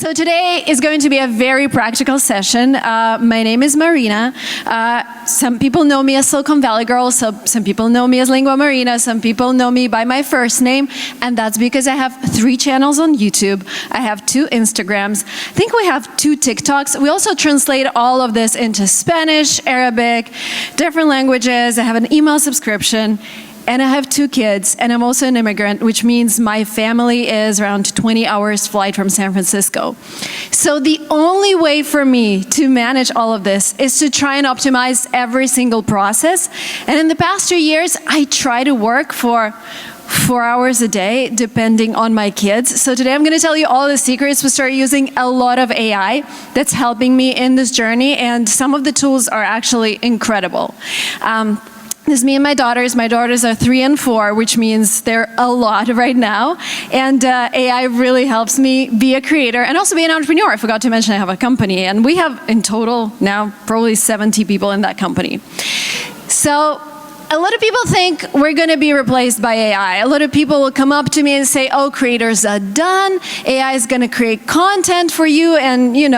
So today is going to be a very practical session. My name is Marina. Some people know me as Silicon Valley Girl, so some people know me as Lingua Marina, some people know me by my first name, and that's because I have 3 channels on YouTube. I have 2 Instagrams. I think we have 2 TikToks. We also translate all of this into Spanish, Arabic, different languages. I have an email subscription. And I have 2 kids, and I'm also an immigrant, which means my family is around 20 hours flight from San Francisco. So the only way for me to manage all of this is to try and optimize every single process. And in the past 2 years, I try to work for 4 hours a day, depending on my kids. So today I'm going to tell you all the secrets. We start using a lot of AI that's helping me in this journey, and some of the tools are actually incredible. This is me and my daughters. My daughters are 3 and 4, which means they're a lot right now. And AI really helps me be a creator and also be an entrepreneur. I forgot to mention I have a company, and we have in total now probably 70 people in that company. So a lot of people think we're going to be replaced by AI. A lot of people will come up to me and say, oh, creators are done. AI is going to create content for you. And, you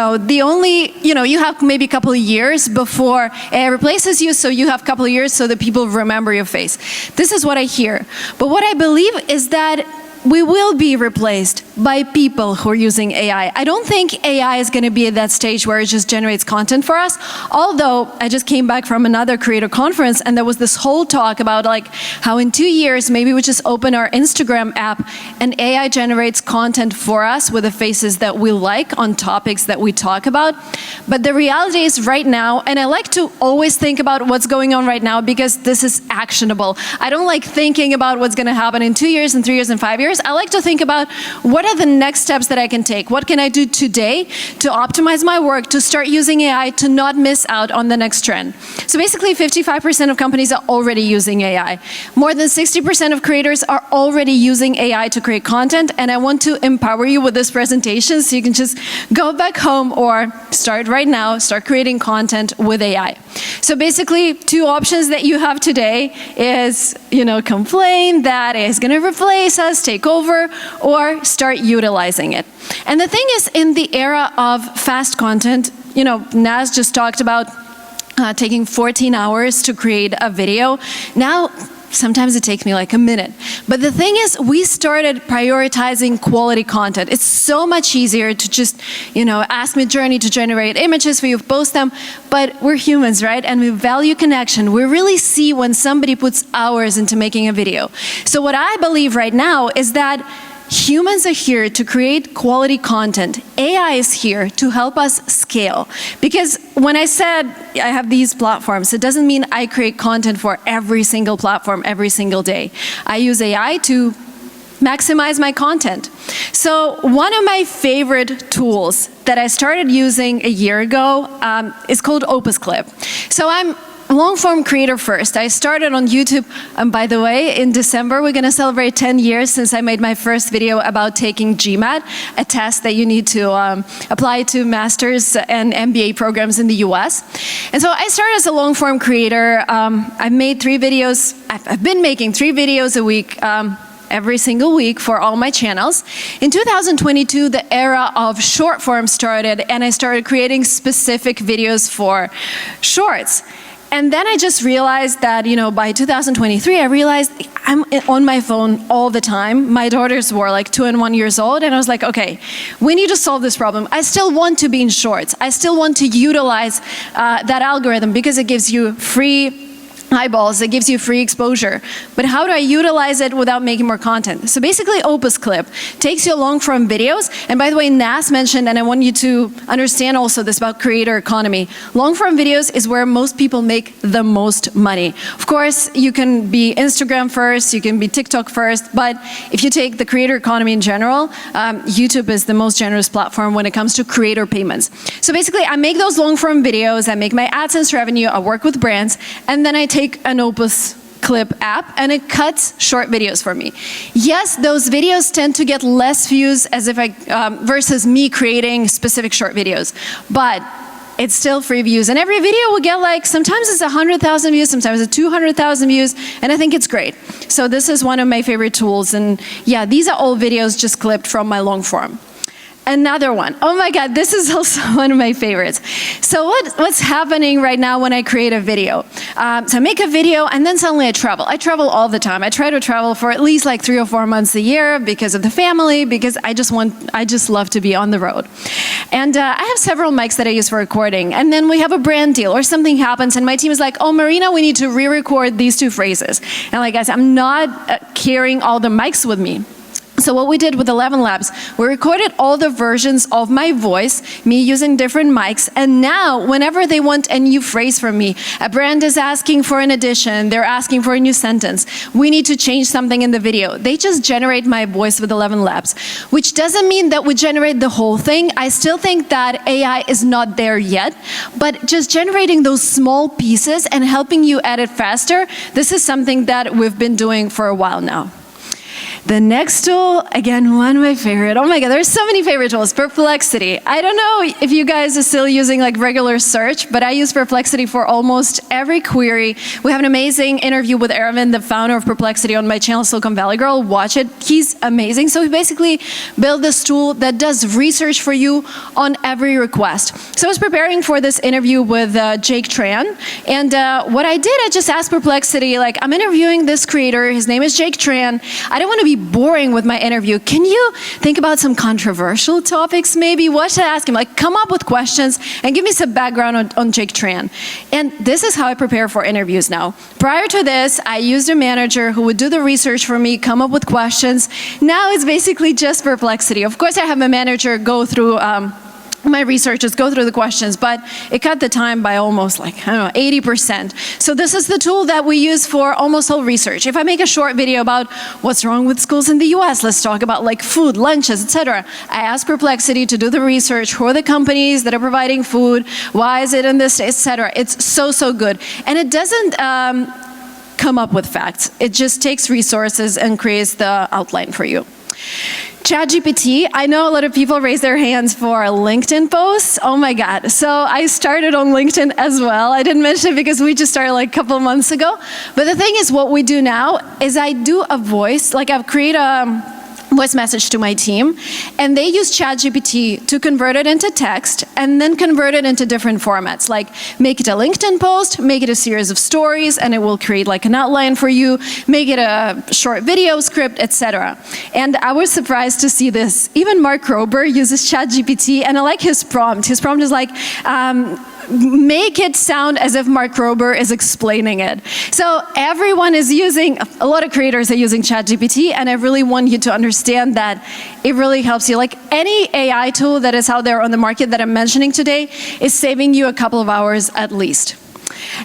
have maybe a couple of years before AI replaces you. So you have a couple of years so that people remember your face. This is what I hear. But what I believe is that we will be replaced by people who are using AI. I don't think AI is going to be at that stage where it just generates content for us. Although I just came back from another creator conference, and there was this whole talk about like how in 2 years maybe we just open our Instagram app and AI generates content for us with the faces that we like on topics that we talk about. But the reality is right now, and I like to always think about what's going on right now because this is actionable. I don't like thinking about what's going to happen in 2 years and 3 years and 5 years. I like to think about what are the next steps that I can take? What can I do today to optimize my work, to start using AI, to not miss out on the next trend? So basically 55% of companies are already using AI. More than 60% of creators are already using AI to create content, and I want to empower you with this presentation so you can just go back home or start right now, start creating content with AI. So basically 2 options that you have today is, complain that it's going to replace us, take over, or start utilizing it. And the thing is, in the era of fast content, Nas just talked about taking 14 hours to create a video. Now, sometimes it takes me like a minute. But the thing is, we started prioritizing quality content. It's so much easier to just, ask Midjourney to generate images for you, post them. But we're humans, right? And we value connection. We really see when somebody puts hours into making a video. So what I believe right now is that humans are here to create quality content. AI is here to help us scale. Because when I said I have these platforms, it doesn't mean I create content for every single platform every single day. I use AI to maximize my content. So one of my favorite tools that I started using a year ago is called Opus Clip. So I'm long-form creator first. I started on YouTube, and by the way, in December we're going to celebrate 10 years since I made my first video about taking GMAT, a test that you need to apply to master's and MBA programs in the US. And so I started as a long-form creator. I've made 3 videos. I've been making 3 videos a week. Every single week for all my channels. In 2022, the era of short form started, and I started creating specific videos for shorts. And then I just realized that, by 2023, I realized I'm on my phone all the time. My daughters were like 2 and 1 years old, and I was like, okay, we need to solve this problem. I still want to be in shorts. I still want to utilize that algorithm because it gives you free eyeballs, it gives you free exposure. But how do I utilize it without making more content? So basically Opus Clip takes you long form videos. And by the way, Nas mentioned, and I want you to understand also this about creator economy. Long form videos is where most people make the most money. Of course, you can be Instagram first, you can be TikTok first, but if you take the creator economy in general, YouTube is the most generous platform when it comes to creator payments. So basically I make those long form videos, I make my AdSense revenue, I work with brands, and then I take an Opus Clip app and it cuts short videos for me. Yes, those videos tend to get less views as if versus me creating specific short videos, but it's still free views. And every video will get like, sometimes it's 100,000 views, sometimes it's 200,000 views, and I think it's great. So this is one of my favorite tools, and yeah, these are all videos just clipped from my long form. Another one. Oh my God, this is also one of my favorites. So what's happening right now when I create a video? So I make a video and then suddenly I travel. I travel all the time. I try to travel for at least like 3 or 4 months a year because of the family, because I just love to be on the road. And I have several mics that I use for recording. And then we have a brand deal or something happens and my team is like, oh, Marina, we need to re-record these 2 phrases. And like, guys, I'm not carrying all the mics with me. So what we did with 11 Labs, we recorded all the versions of my voice, me using different mics, and now whenever they want a new phrase from me, a brand is asking for an addition, they're asking for a new sentence, we need to change something in the video, they just generate my voice with 11 Labs, which doesn't mean that we generate the whole thing. I still think that AI is not there yet, but just generating those small pieces and helping you edit faster, this is something that we've been doing for a while now. The next tool, again, one of my favorite. Oh my God, there's so many favorite tools. Perplexity. I don't know if you guys are still using like regular search, but I use Perplexity for almost every query. We have an amazing interview with Erwin, the founder of Perplexity, on my channel, Silicon Valley Girl. Watch it. He's amazing. So he basically built this tool that does research for you on every request. So I was preparing for this interview with Jake Tran, and what I did, I just asked Perplexity, like, I'm interviewing this creator. His name is Jake Tran. I don't want to be boring with my interview. Can you think about some controversial topics maybe? What should I ask him? Like, come up with questions and give me some background on Jake Tran. And this is how I prepare for interviews now. Prior to this, I used a manager who would do the research for me, come up with questions. Now it's basically just Perplexity. Of course, I have a manager go through my researchers go through the questions, but it cut the time by almost like, I don't know, 80%. So this is the tool that we use for almost all research. If I make a short video about what's wrong with schools in the US, let's talk about like food, lunches, etc. I ask Perplexity to do the research. Who are the companies that are providing food? Why is it in this, etc. It's so, so good. And it doesn't come up with facts. It just takes resources and creates the outline for you. ChatGPT, I know a lot of people raise their hands for LinkedIn posts. Oh my God. So I started on LinkedIn as well. I didn't mention it because we just started like a couple of months ago. But the thing is, what we do now is I do a voice, like I've created a voice message to my team, and they use ChatGPT to convert it into text and then convert it into different formats, like make it a LinkedIn post, make it a series of stories, and it will create like an outline for you, make it a short video script, etc. And I was surprised to see this. Even Mark Rober uses ChatGPT, and I like his prompt. His prompt is like, make it sound as if Mark Rober is explaining it. So everyone is using, a lot of creators are using ChatGPT, and I really want you to understand that it really helps you. Like any AI tool that is out there on the market that I'm mentioning today is saving you a couple of hours at least.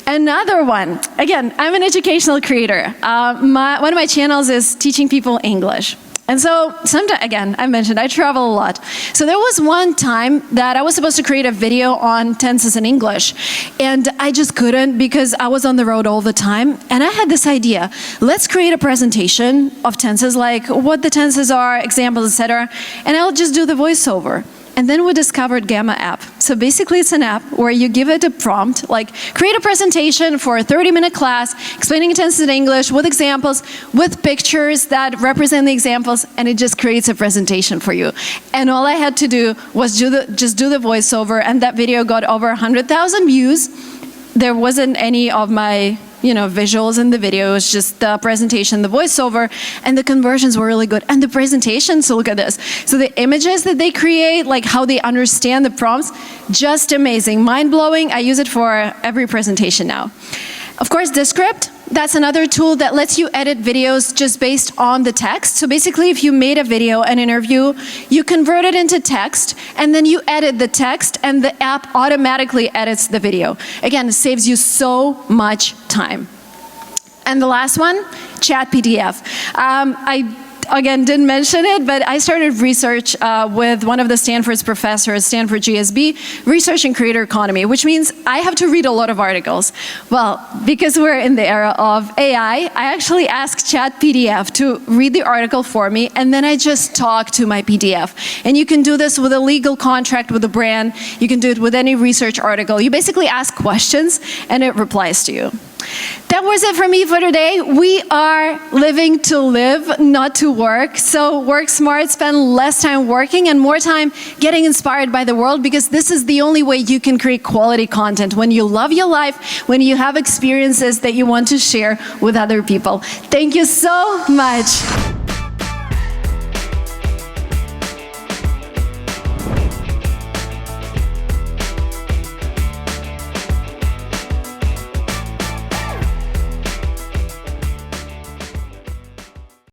Another one, again, I'm an educational creator. One of my channels is teaching people English. And so, sometimes, again, I mentioned I travel a lot. So there was one time that I was supposed to create a video on tenses in English, and I just couldn't because I was on the road all the time. And I had this idea, let's create a presentation of tenses, like what the tenses are, examples, etc. And I'll just do the voiceover. And then we discovered Gamma app. So basically it's an app where you give it a prompt, like create a presentation for a 30-minute class, explaining tenses in English with examples, with pictures that represent the examples, and it just creates a presentation for you. And all I had to do was just do the voiceover, and that video got over 100,000 views. There wasn't any of my visuals in the video. It was just the presentation, the voiceover, and the conversions were really good. And the presentation, so look at this. So the images that they create, like how they understand the prompts, just amazing, mind-blowing. I use it for every presentation now. Of course, Descript, that's another tool that lets you edit videos just based on the text. So basically, if you made a video, an interview, you convert it into text, and then you edit the text, and the app automatically edits the video. Again, it saves you so much time. And the last one, ChatPDF. I again, didn't mention it, but I started research with one of the Stanford's professors, Stanford GSB, researching creator economy, which means I have to read a lot of articles. Well, because we're in the era of AI, I actually asked ChatPDF to read the article for me, and then I just talk to my PDF. And you can do this with a legal contract with a brand. You can do it with any research article. You basically ask questions, and it replies to you. That was it for me for today. We are living to live, not to work. So work smart, spend less time working and more time getting inspired by the world, because this is the only way you can create quality content. When you love your life, when you have experiences that you want to share with other people. Thank you so much.